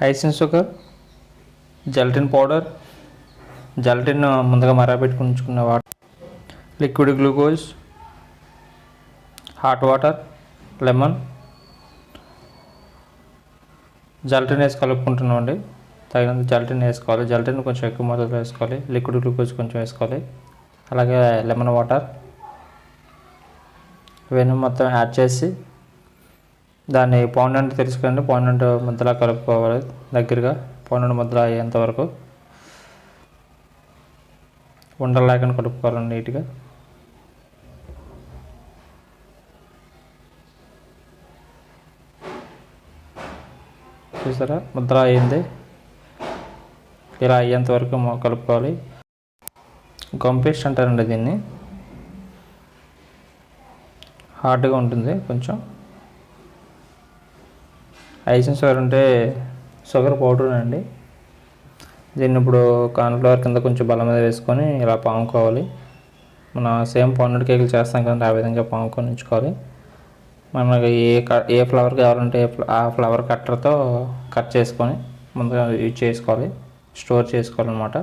Icing sugar, gelatin powder, gelatin ముందుగా మరగపెట్టుకుని ఉంచుకున్న water, liquid glucose, hot water, lemon, gelatin వేసి కలుపుకుంటున్నామండి. తగినంత జెలటిన్ వేసుకోవాలి. జెలటిన్ కొంచెం ఎక్కువ మొత్తంలో వేసుకోవాలి. లిక్విడ్ గ్లూకోజ్ కొంచెం వేసుకోవాలి. అలాగే లెమన్ వాటర్ ఇవన్నీ మొత్తం యాడ్ చేసి దాన్ని పౌండ్ తెలుసుకోండి. పౌండ్ ముద్దలా కలుపుకోవాలి. దగ్గరగా పౌండ్ ముద్దలా అయ్యేంత వరకు ఉండలు లేకుండా కలుపుకోవాలండి నీట్గా. చూసారా ముద్ర అయ్యింది. ఇలా అయ్యేంత వరకు కలుపుకోవాలి. గంపేస్ట్ అంటారండి దీన్ని. హార్డ్గా ఉంటుంది కొంచెం. ఐసింగ్ షుగర్ అంటే షుగర్ పౌడర్ అండి. దీన్ని ఇప్పుడు కార్న్ఫ్లవర్ కింద కొంచెం బలం మీద వేసుకొని ఇలా పాముకోవాలి. మన సేమ్ పౌండ్ కేకులు చేస్తాం కదండి, ఆ విధంగా పాముకొని ఉంచుకోవాలి. మనకి ఏ ఫ్లవర్ కావాలంటే ఆ ఫ్లవర్ కట్టర్తో కట్ చేసుకొని ముందుగా యూజ్ చేసుకోవాలి, స్టోర్ చేసుకోవాలన్నమాట.